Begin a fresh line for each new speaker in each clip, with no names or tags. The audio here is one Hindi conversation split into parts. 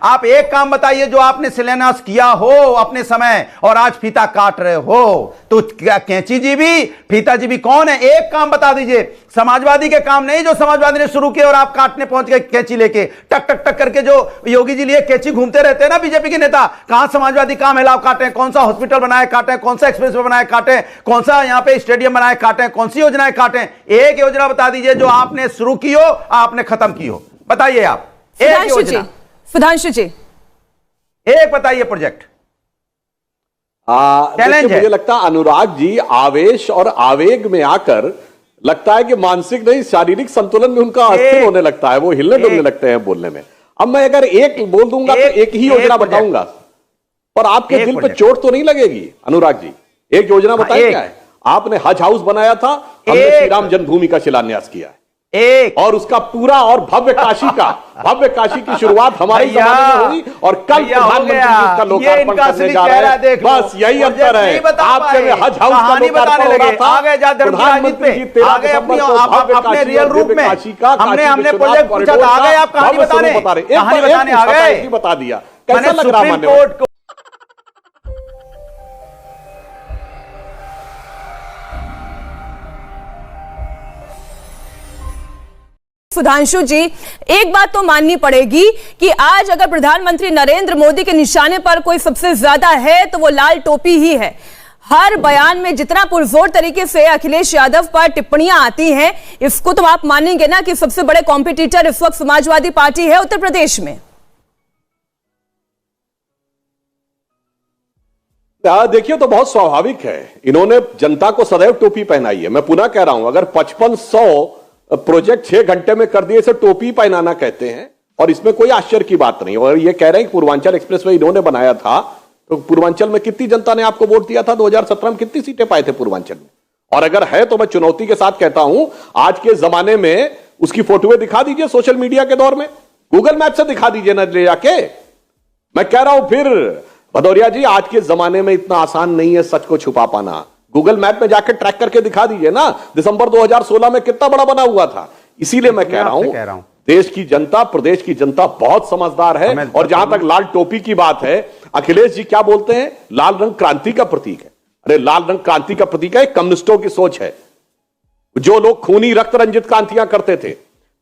आप एक काम बताइए जो आपने शिलान्यास किया हो अपने समय और आज फीता काट रहे हो। तो क्या कैंची जी भी फीता जी भी कौन है? एक काम बता दीजिए। समाजवादी के काम नहीं जो समाजवादी ने शुरू किए और आप काटने पहुंच गए कैंची लेके, टक टक टक करके जो योगी जी लिए कैंची घूमते रहते हैं ना बीजेपी के नेता। कहां समाजवादी काम है, लाओ काटे। कौन सा हॉस्पिटल बनाए काटे, कौन सा एक्सप्रेसवे बनाए काटे, कौन सा यहां पे स्टेडियम बनाए काटे, कौन सी योजनाएं काटे। एक योजना बता दीजिए जो आपने शुरू की हो, आपने खत्म की हो, बताइए आप एक योजना।
सुधांशु जी
एक बताइए प्रोजेक्ट। चैलेंज है।
मुझे लगता है अनुराग जी आवेश और आवेग में आकर लगता है कि मानसिक नहीं शारीरिक संतुलन में उनका अस्थिर होने लगता है, वो हिलने डुलने लगते हैं बोलने में। अब मैं अगर एक बोल दूंगा तो एक ही योजना बताऊंगा और आपके दिल पे चोट तो नहीं लगेगी अनुराग जी। एक योजना बताइए क्या है? आपने हज हाउस बनाया था, हमने श्री राम जन्मभूमि का शिलान्यास किया है और उसका पूरा और भव्य काशी की शुरुआत हमारे जमाने में हुई और कल प्रधानमंत्री इसका लोकार्पण करने जा रहे हैं। बस यही अंतर है। आपके में हज हाउस का लोकार्पण हो रहा था, प्रधानमंत्री जी 13 दिसंबर को भव्य काशी और दिव्य काशी का
हमने प्रोजेक्ट पूछा था, आ गए आप कहानी बताने आ गए,
बता दिया। कैसा लग रहा मान्यवर?
सुधांशु जी, एक बात तो माननी पड़ेगी कि आज अगर प्रधानमंत्री नरेंद्र मोदी के निशाने पर कोई सबसे ज्यादा है तो वो लाल टोपी ही है। हर बयान में जितना पुरजोर तरीके से अखिलेश यादव पर टिप्पणियां आती हैं, इसको तो आप मानेंगे ना कि सबसे बड़े कॉम्पिटिटर इस वक्त समाजवादी पार्टी है उत्तर प्रदेश में।
देखिए तो बहुत स्वाभाविक है, इन्होंने जनता को सदैव टोपी पहनाई है। मैं पुनः कह रहा हूं, अगर 5500 प्रोजेक्ट 6 घंटे में कर दिए, इसे टोपी पहनाना कहते हैं और इसमें कोई आश्चर्य की बात नहीं। और ये कह रहे हैं कि पूर्वांचल एक्सप्रेसवे इन्होंने बनाया था, तो पूर्वांचल में कितनी जनता ने आपको वोट दिया था? 2017 में कितनी सीटें पाए थे पूर्वांचल में? और अगर है तो मैं चुनौती के साथ कहता हूं, आज के जमाने में उसकी फोटोएं दिखा दीजिए सोशल मीडिया के दौर में, गूगल मैप से दिखा दीजिए ना ले जाके। मैं कह रहा हूं फिर भदौरिया जी, आज के जमाने में इतना आसान नहीं है सच को छुपा पाना। गूगल मैप में जाकर ट्रैक करके दिखा दीजिए ना, दिसंबर 2016 में कितना बड़ा बना हुआ था। इसीलिए मैं कह रहा हूं देश की जनता, प्रदेश की जनता बहुत समझदार है। और जहां तक लाल टोपी की बात है, अखिलेश जी क्या बोलते हैं? लाल रंग क्रांति का प्रतीक है। अरे लाल रंग क्रांति का प्रतीक है, कम्युनिस्टों की सोच है। जो लोग खूनी रक्त रंजित क्रांतियां करते थे,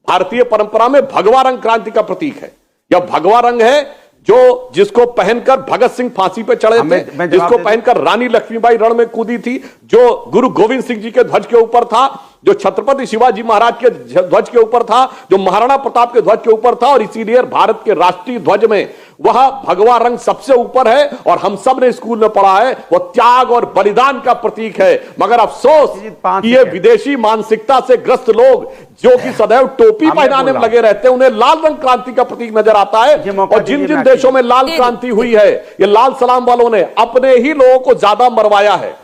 भारतीय परंपरा में भगवा रंग क्रांति का प्रतीक है। यह भगवा रंग है जो जिसको पहनकर भगत सिंह फांसी पे चढ़े थे, जिसको पहनकर रानी लक्ष्मीबाई रण में कूदी थी, जो गुरु गोविंद सिंह जी के ध्वज के ऊपर था, जो छत्रपति शिवाजी महाराज के ध्वज के ऊपर था, जो महाराणा प्रताप के ध्वज के ऊपर था। और इसीलिए भारत के राष्ट्रीय ध्वज में वह भगवा रंग सबसे ऊपर है। और हम सब ने स्कूल में पढ़ा है, वो त्याग और बलिदान का प्रतीक है। मगर अफसोस कि ये विदेशी मानसिकता से ग्रस्त लोग जो कि सदैव टोपी पहनाने में लगे रहते हैं, उन्हें लाल रंग क्रांति का प्रतीक नजर आता है। और जिन जिन देशों में लाल क्रांति हुई है, ये लाल सलाम वालों ने अपने ही लोगों को ज्यादा मरवाया है,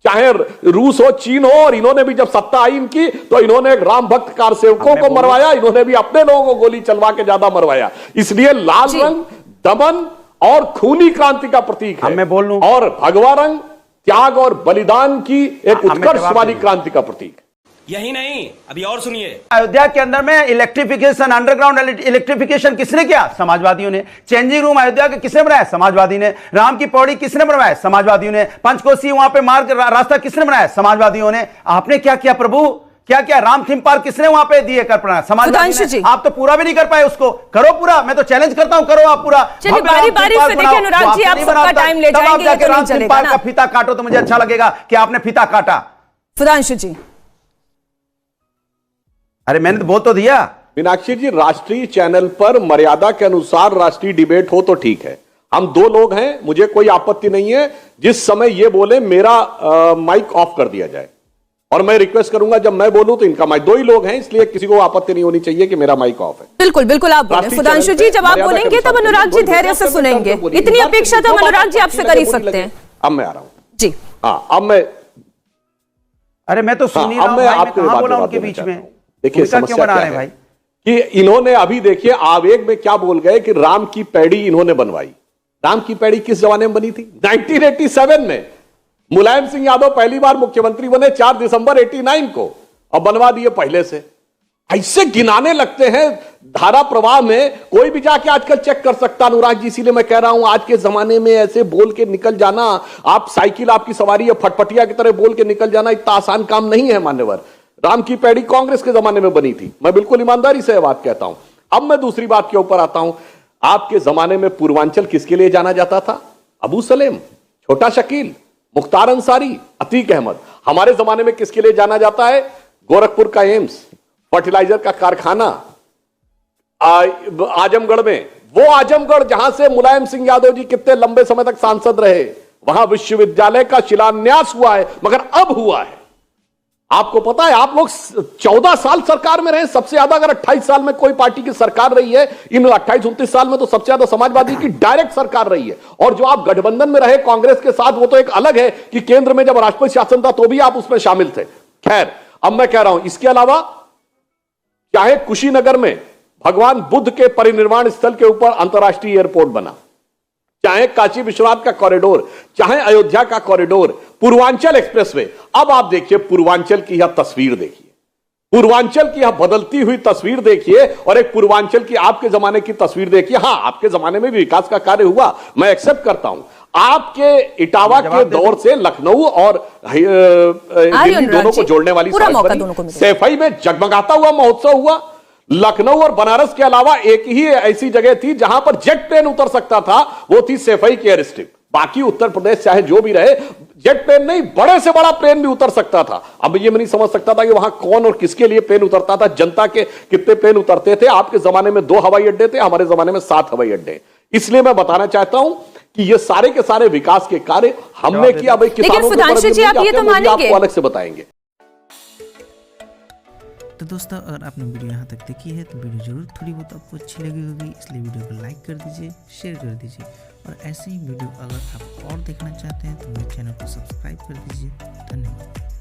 चाहे रूस हो, चीन हो। और इन्होंने भी जब सत्ता आई इनकी, तो इन्होंने राम भक्त कार सेवकों को मरवाया, इन्होंने भी अपने लोगों को गोली चलवा के ज्यादा मरवाया। इसलिए लाल रंग दमन और खूनी क्रांति का प्रतीक है।
मैं बोल लूं, और
भगवा रंग त्याग और बलिदान की एक उत्कर्षवादी क्रांति का प्रतीक।
यही नहीं, अभी और सुनिए।
अयोध्या के अंदर में इलेक्ट्रिफिकेशन, अंडरग्राउंड इलेक्ट्रिफिकेशन किसने किया? समाजवादियों ने। चेंजिंग रूम अयोध्या के किसने बनाया? समाजवादी ने। राम की पौड़ी किसने बनवाया? समाजवादियों ने। पंचकोसी वहां पे मार्ग रास्ता किसने बनाया? समाजवादियों ने। आपने क्या किया प्रभु? क्या क्या राम थीम पार्क किसने वहां पे दिए कर पड़ा? समाजवादी ने। आप तो पूरा भी नहीं कर पाए उसको। करो पूरा, मैं तो चैलेंज करता हूं, करो आप पूरा।
चलिए बारी-बारी से देखिए अनुराग जी, आप सबका टाइम ले जाएंगे, ये तो नहीं चलेगा ना।
फीता काटो तो मुझे अच्छा लगेगा कि आपने फीता काटा।
सुधांशु जी,
अरे मैंने तो बोल तो दिया।
मीनाक्षी जी, राष्ट्रीय चैनल पर मर्यादा के अनुसार राष्ट्रीय डिबेट हो तो ठीक है। हम 2 लोग हैं, मुझे कोई आपत्ति नहीं है। जिस समय ये बोले मेरा माइक ऑफ कर दिया जाए, और मैं रिक्वेस्ट करूंगा जब मैं बोलूं तो इनका माइक। 2 ही लोग हैं, इसलिए किसी को आपत्ति नहीं होनी चाहिए कि मेरा माइक ऑफ है।
बिल्कुल बिल्कुल आप बोलें। सुधांशु जी, जब आप बोलेंगे तब अनुराग जी धैर्य से सुनेंगे। इतनी अपेक्षा तो अनुराग जी आपसे कर ही सकते हैं।
अब मैं आ रहा हूं
जी।
हाँ, अब मैं,
अरे मैं तो सुन ही रहा हूं, मैं कहां बोला उनके बीच में?
देखिए समस्या क्या है भाई कि इन्होंने अभी देखिए आवेग में क्या बोल गए कि राम की पैड़ी इन्होंने बनवाई। राम की पैड़ी किस जमाने में बनी थी? 1987 में। मुलायम सिंह यादव पहली बार मुख्यमंत्री बने 4 दिसंबर 89 को, और बनवा दिए पहले से। ऐसे गिनाने लगते हैं धारा प्रवाह में। कोई भी जाके आजकल चेक कर सकता अनुराग जी, इसीलिए मैं कह रहा हूं आज के जमाने में ऐसे बोल के निकल जाना, आप साइकिल आपकी सवारी है फटफटिया की तरह बोल के निकल जाना इतना आसान काम नहीं है मान्यवर। राम की पैड़ी कांग्रेस के जमाने में बनी थी, मैं बिल्कुल ईमानदारी से यह बात कहता हूं। अब मैं दूसरी बात के ऊपर आता हूं। आपके जमाने में पूर्वांचल किसके लिए जाना जाता था? अबू सलेम, छोटा शकील, मुख्तार अंसारी, अतीक अहमद। हमारे जमाने में किसके लिए जाना जाता है? गोरखपुर का एम्स, फर्टिलाइजर का कारखाना, आजमगढ़ में, वो आजमगढ़ जहां से मुलायम सिंह यादव जी कितने लंबे समय तक सांसद रहे, वहां विश्वविद्यालय का शिलान्यास हुआ है, मगर अब हुआ है। आपको पता है आप लोग 14 साल सरकार में रहे, सबसे ज्यादा अगर 28 साल में कोई पार्टी की सरकार रही है, इन 28-29 साल में तो सबसे ज्यादा समाजवादी की डायरेक्ट सरकार रही है। और जो आप गठबंधन में रहे कांग्रेस के साथ, वो तो एक अलग है कि केंद्र में जब राष्ट्रपति शासन था तो भी आप उसमें शामिल थे। खैर, अब मैं कह रहा हूं इसके अलावा चाहे कुशीनगर में भगवान बुद्ध के परिनिर्वाण स्थल के ऊपर अंतर्राष्ट्रीय एयरपोर्ट बना, चाहे काशी विश्वनाथ का कॉरिडोर, चाहे अयोध्या का कॉरिडोर, पूर्वांचल एक्सप्रेसवे। अब आप देखिए पूर्वांचल की यह तस्वीर देखिए, पूर्वांचल की यह बदलती हुई तस्वीर देखिए और एक पूर्वांचल की आपके जमाने की तस्वीर देखिए। हां, आपके जमाने में भी विकास का कार्य हुआ, मैं एक्सेप्ट करता हूं। आपके इटावा के दौर से लखनऊ और दिल्ली दोनों को जोड़ने वाली सैफई में जगमगाता हुआ महोत्सव हुआ। लखनऊ और बनारस के अलावा एक ही ऐसी जगह थी जहां पर जेट प्लेन उतर सकता था, वो थी सैफई की एयर स्ट्रिप। बाकी उत्तर प्रदेश चाहे जो भी रहे, जेट प्लेन नहीं बड़े से बड़ा प्लेन भी उतर सकता था। अब ये मैं नहीं समझ सकता था कि वहां कौन और किसके लिए प्लेन उतरता था, जनता के कितने प्लेन उतरते थे। आपके जमाने में 2 हवाई अड्डे थे, हमारे जमाने में 7 हवाई अड्डे। इसलिए मैं बताना चाहता हूं कि ये सारे के सारे विकास के कार्य हमने किया। भाई किसानों के आपको अलग से बताएंगे।
तो दोस्तों, अगर आपने वीडियो यहाँ तक देखी है तो वीडियो जरूर थोड़ी बहुत आपको अच्छी लगी होगी, इसलिए वीडियो को लाइक कर दीजिए, शेयर कर दीजिए। और ऐसे ही वीडियो अगर आप और देखना चाहते हैं तो मेरे चैनल को सब्सक्राइब कर दीजिए। धन्यवाद।